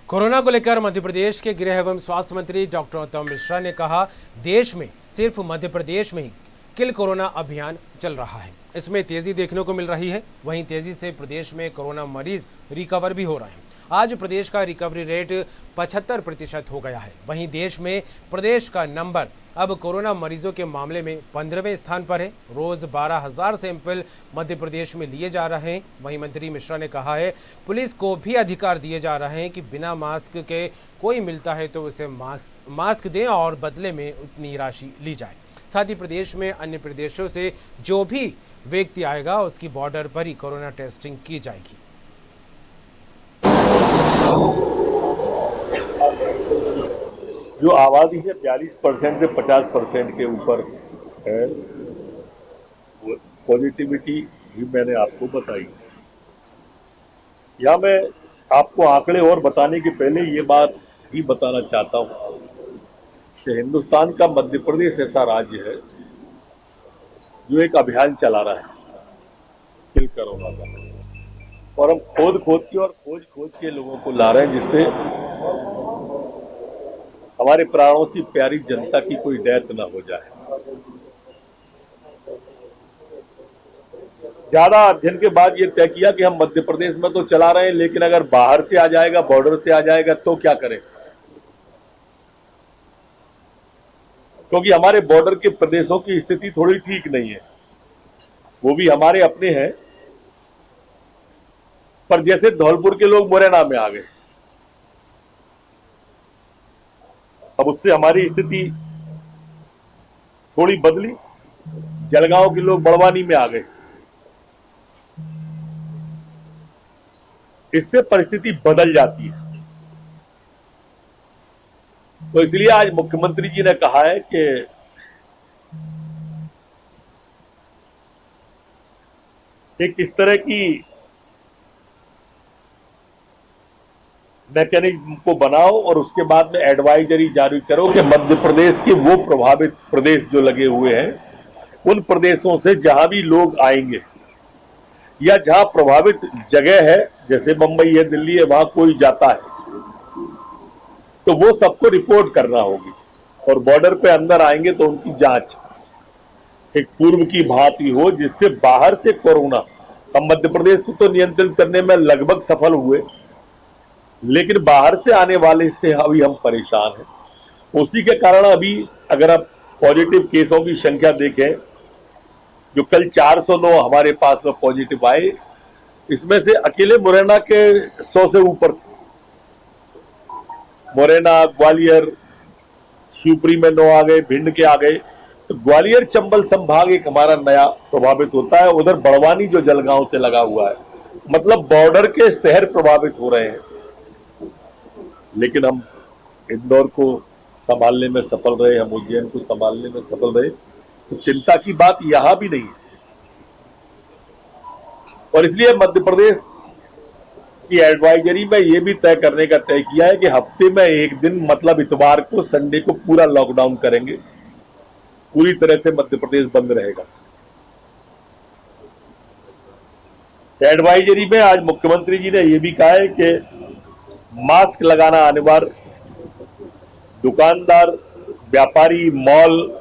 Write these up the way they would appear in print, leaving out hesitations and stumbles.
Corona को लेकर मध्य प्रदेश के गृह एवं स्वास्थ्य मंत्री डॉक्टर उत्तम मिश्रा ने कहा, देश में सिर्फ मध्य प्रदेश में ही किल कोरोना अभियान चल रहा है। इसमें तेजी देखने को मिल रही है। वहीं तेजी से प्रदेश में कोरोना मरीज रिकवर भी हो रहे हैं। आज प्रदेश का रिकवरी रेट 75% हो गया है। वहीं देश में प्रदेश का नंबर अब कोरोना मरीजों के मामले में 15वें स्थान पर है। रोज 12,000 सैंपल मध्य प्रदेश में लिए जा रहे हैं। वहीं मंत्री मिश्रा ने कहा है, पुलिस को भी अधिकार दिए जा रहे हैं कि बिना मास्क के कोई मिलता है तो उसे मास्क दें और बदले में उतनी राशि ली जाए। साथ ही प्रदेश में अन्य प्रदेशों से जो भी व्यक्ति आएगा उसकी बॉर्डर पर ही कोरोना टेस्टिंग की जाएगी। जो आबादी है 42% से 50% के ऊपर है, पॉजिटिविटी भी मैंने आपको बताई। यहाँ मैं आपको आंकड़े और बताने के पहले ये बात ही बताना चाहता हूँ कि हिंदुस्तान का मध्य प्रदेश ऐसा राज्य है जो एक अभियान चला रहा है किल कोरोना का, और हम खोज खोज के लोगों को ला रहे हैं, जिससे हमारे प्राणों से प्यारी जनता की कोई डेथ न हो जाए। ज्यादा अध्ययन के बाद ये तय किया कि हम मध्य प्रदेश में तो चला रहे हैं, लेकिन अगर बाहर से आ जाएगा, बॉर्डर से आ जाएगा तो क्या करें, क्योंकि हमारे बॉर्डर के प्रदेशों की स्थिति थोड़ी ठीक नहीं है। वो भी हमारे अपने हैं, पर जैसे धौलपुर के लोग मुरैना में आ गए, अब उससे हमारी स्थिति थोड़ी बदली। जलगांव के लोग बड़वानी में आ गए, इससे परिस्थिति बदल जाती है। तो इसलिए आज मुख्यमंत्री जी ने कहा है कि एक इस तरह की मैकेनिज्म को बनाओ और उसके बाद में एडवाइजरी जारी करो कि मध्य प्रदेश के वो प्रभावित प्रदेश जो लगे हुए हैं, उन प्रदेशों से जहां भी लोग आएंगे या जहां प्रभावित जगह है, जैसे मुंबई है, दिल्ली है, वहां कोई जाता है तो वो सबको रिपोर्ट करना होगी, और बॉर्डर पे अंदर आएंगे तो उनकी जांच एक पूर्व की भांति हो, जिससे बाहर से कोरोना, हम मध्य प्रदेश को तो नियंत्रित करने में लगभग सफल हुए, लेकिन बाहर से आने वाले से अभी हम परेशान हैं। उसी के कारण अभी अगर आप पॉजिटिव केसों की संख्या देखें, जो कल 409 हमारे पास में पॉजिटिव आए, इसमें से अकेले मुरैना के 100 से ऊपर थे। मुरैना, ग्वालियर, शिवपुरी में 9 आ गए, भिंड के आ गए। तो ग्वालियर चंबल संभाग एक हमारा नया प्रभावित होता है। उधर बड़वानी जो जलगांव से लगा हुआ है, मतलब बॉर्डर के शहर प्रभावित हो रहे हैं, लेकिन हम इंदौर को संभालने में सफल रहे, हम उज्जैन को संभालने में सफल रहे। तो चिंता की बात यहां भी नहीं है, और इसलिए मध्य प्रदेश की एडवाइजरी में यह भी तय करने का तय किया है कि हफ्ते में एक दिन, मतलब इतवार को, संडे को पूरा लॉकडाउन करेंगे। पूरी तरह से मध्य प्रदेश बंद रहेगा। एडवाइजरी में आज मुख्यमंत्री जी ने यह भी कहा है कि मास्क लगाना अनिवार्य, दुकानदार, व्यापारी, मॉल,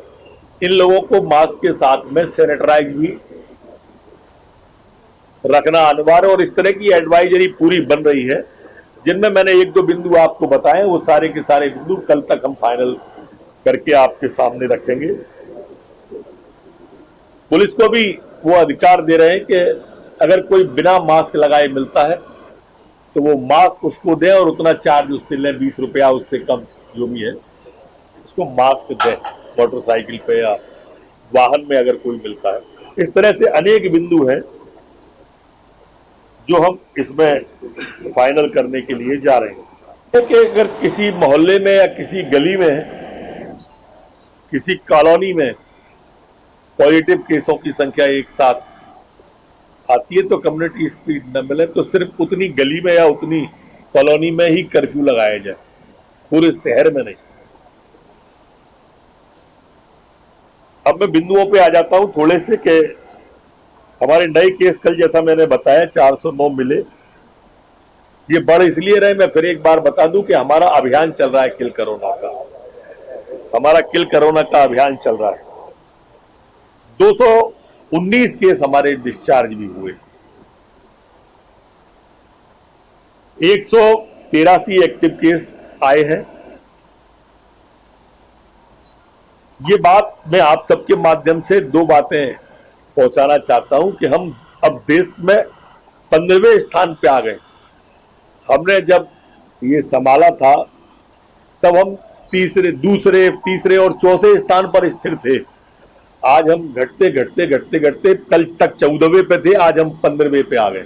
इन लोगों को मास्क के साथ में सैनिटाइज भी रखना अनिवार्य, और इस तरह की एडवाइजरी पूरी बन रही है, जिनमें मैंने 1-2 बिंदु आपको बताए। वो सारे के सारे बिंदु कल तक हम फाइनल करके आपके सामने रखेंगे। पुलिस को भी वो अधिकार दे रहे हैं कि अगर कोई बिना मास्क लगाए मिलता है तो वो मास्क उसको दें और उतना चार्ज उससे लें, 20 रुपया, उससे कम जो भी है, उसको मास्क दें मोटरसाइकिल पे या वाहन में अगर कोई मिलता है। इस तरह से अनेक बिंदु हैं जो हम इसमें फाइनल करने के लिए जा रहे हैं। कि अगर किसी मोहल्ले में या किसी गली में, किसी कॉलोनी में पॉजिटिव केसों की संख्या एक साथ आती है तो कम्युनिटी स्प्रेड न मिले, तो सिर्फ उतनी गली में या उतनी कॉलोनी में ही कर्फ्यू लगाया जाए, पूरे शहर में नहीं। अब मैं बिंदुओं पे आ जाता हूं थोड़े से कि हमारे नए केस कल, जैसा मैंने बताया, 409 मिले। ये बढ़ इसलिए रहे, मैं फिर एक बार बता दूं कि हमारा अभियान चल रहा है किल कोरोना का, हमारा किल कोरोना का अभियान चल रहा है। 219 केस हमारे डिस्चार्ज भी हुए, 183 एक्टिव केस आए हैं। ये बात मैं आप सबके माध्यम से दो बातें पहुंचाना चाहता हूं कि हम अब देश में 15वें स्थान पे आ गए। हमने जब ये संभाला था तब हम तीसरे और चौथे स्थान पर स्थिर थे। आज हम घटते घटते कल तक 14वें पे थे, आज हम 15वें पे आ गए।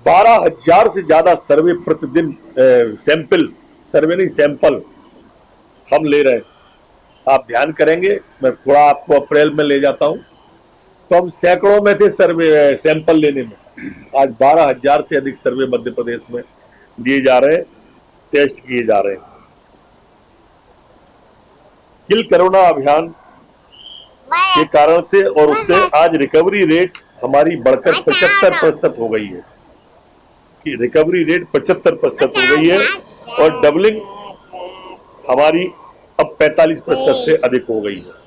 12,000 से ज्यादा सर्वे प्रतिदिन सैंपल हम ले रहे हैं। आप ध्यान करेंगे, मैं थोड़ा आपको अप्रैल में ले जाता हूं, तो हम सैकड़ों में थे सैंपल लेने में। आज 12,000 से अधिक सर्वे मध्य प्रदेश में दिए जा रहे हैं, टेस्ट किए जा रहे हैं। किल कोरोना अभियान के कारण से और उससे आज रिकवरी रेट हमारी बढ़कर 75% हो गई है, कि रिकवरी रेट 75% हो गई है और डबलिंग हमारी अब 45% से अधिक हो गई है।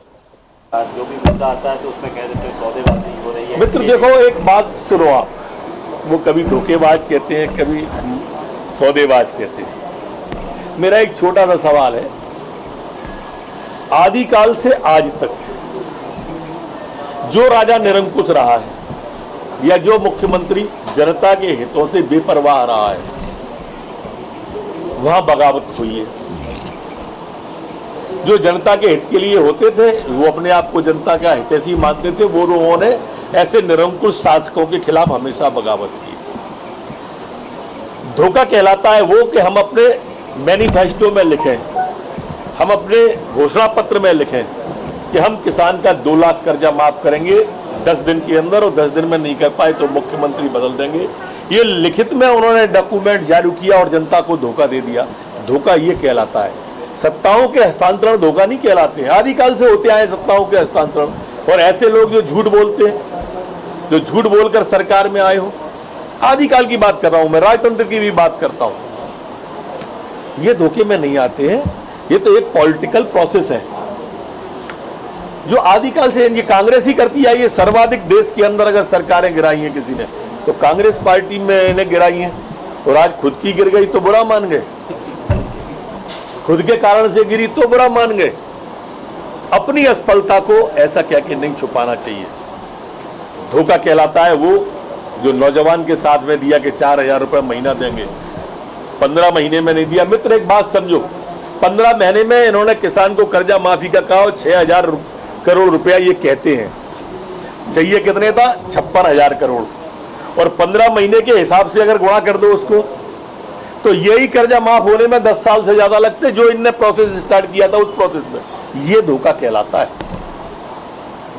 जो भी मुद्दा आता है तो उसमें कह देते हैं सौदेबाजी हो रही है। मित्र देखो, एक बात सुनो आप, वो कभी धोखेबाज कहते हैं, कभी सौदेबाज कहते हैं। मेरा एक छोटा सा सवाल है, आदिकाल से आज तक जो राजा निरंकुश रहा है या जो मुख्यमंत्री जनता के हितों से बेपरवाह रहा है, वहां बगावत हुई है। जो जनता के हित के लिए होते थे वो अपने आप को जनता का हितैषी मानते थे, वो लोगों ने ऐसे निरंकुश शासकों के खिलाफ हमेशा बगावत की। धोखा कहलाता है वो कि हम अपने मैनिफेस्टो में लिखें, हम अपने घोषणा पत्र में लिखें कि हम किसान का 2 लाख कर्जा माफ करेंगे 10 दिन के अंदर, और 10 दिन में नहीं कर पाए तो मुख्यमंत्री बदल देंगे। ये लिखित में उन्होंने डॉक्यूमेंट जारी किया और जनता को धोखा दे दिया। धोखा ये कहलाता है, सत्ताओं के हस्तांतरण धोखा नहीं कहलाते हैं। आदिकाल से होते आए सत्ताओं के हस्तांतरण, और ऐसे लोग जो झूठ बोलते हैं, जो झूठ बोलकर सरकार में आए हो, आदिकाल की बात कर रहा हूं मैं, राजतंत्र की भी बात करता हूं। ये धोखे में नहीं आते हैं, ये तो एक पॉलिटिकल प्रोसेस है जो आदिकाल से ये कांग्रेस ही करती आई है। सर्वाधिक देश के अंदर अगर सरकारें गिराई हैं किसी ने तो कांग्रेस पार्टी में इन्हें गिराई हैं, और आज खुद की गिर गई तो बुरा मान गए, खुद के कारण से गिरी तो बुरा मान गए। अपनी असफलता को ऐसा कह के नहीं छुपाना चाहिए। धोखा कहलाता है वो जो नौजवान के साथ में दिया कि 4,000 रुपए महीना देंगे, 15 महीने में नहीं दिया। मित्र एक बात समझो, 15 महीने में इन्होंने किसान को कर्जा माफी का कहा, 6,000 करोड़ रुपया ये कहते हैं, चाहिए कितने था? 56,000 करोड़, और 15 महीने के हिसाब से अगर गुणा कर दो उसको, तो यही कर्जा माफ होने में 10 साल से ज्यादा लगते जो इनने प्रोसेस स्टार्ट किया था उस प्रोसेस में। ये धोखा कहलाता है।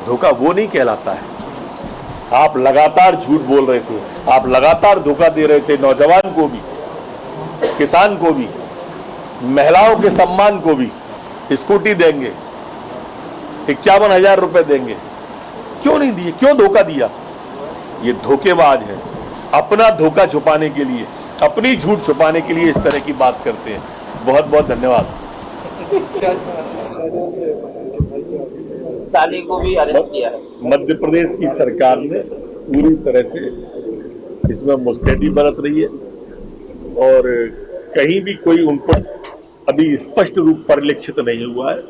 धोखा वो नहीं कहलाता है। आप लगातार झूठ बोल रहे थे, आप लगातार धोखा दे रहे थे, नौजवान को भी, किसान को भी, महिलाओं के सम्मान को भी। स्कूटी देंगे, 51,000 रुपए देंगे, क्यों नहीं दिए? क्यों धोखा दिया? ये धोखेबाज है। अपना धोखा छुपाने के लिए, अपनी झूठ छुपाने के लिए इस तरह की बात करते हैं। बहुत बहुत धन्यवाद। साली को भी अरेस्ट किया है। मध्य प्रदेश की सरकार ने पूरी तरह से इसमें मुस्तैदी बरत रही है, और कहीं भी कोई उन पर अभी स्पष्ट रूप परिलक्षित नहीं हुआ है,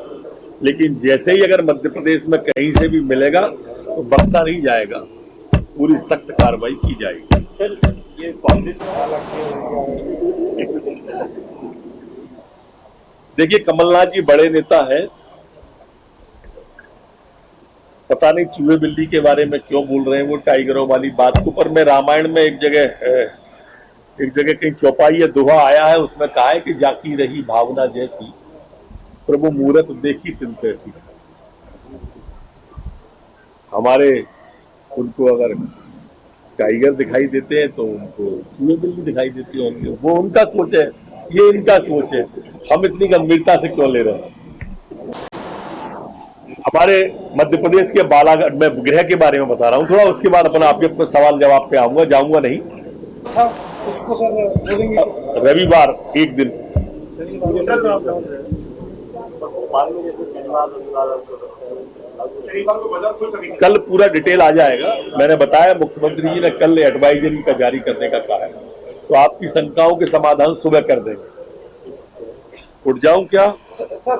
लेकिन जैसे ही अगर मध्य प्रदेश में कहीं से भी मिलेगा तो बख्शा नहीं जाएगा, पूरी सख्त कार्रवाई की जाएगी। सर ये कांग्रेस देखिए, कमलनाथ जी बड़े नेता हैं, पता नहीं चूहे बिल्ली के बारे में क्यों बोल रहे हैं वो टाइगरों वाली बात को। पर मैं रामायण में एक जगह कहीं चौपाई या दोहा आया है, उसमें कहा है कि जाकी रही भावना जैसी, प्रभु मूरत देखी तिन तैसी। हमारे उनको अगर टाइगर दिखाई देते हैं तो उनको चूहे बिल्ली दिखाई देती होंगे, वो उनका सोच है, ये इनका सोच है। हम इतनी गंभीरता से क्यों ले रहे हैं? सारे मध्य प्रदेश के बालाघाट, मैं गृह के बारे में बता रहा हूँ थोड़ा, उसके बाद अपना आपके सवाल जवाब पे आऊंगा, जाऊंगा नहीं। उसको सर बोलेंगे रविवार एक दिन, भोपाल में जैसे शनिवार रविवार को बजट खुल सकेगी। कल पूरा डिटेल आ जाएगा। मैंने बताया मुख्यमंत्री जी ने कल एडवाइजरी का जारी करने का कहा है, तो आपकी शंकाओं के समाधान सुबह कर देंगे। उठ जाऊं क्या? सर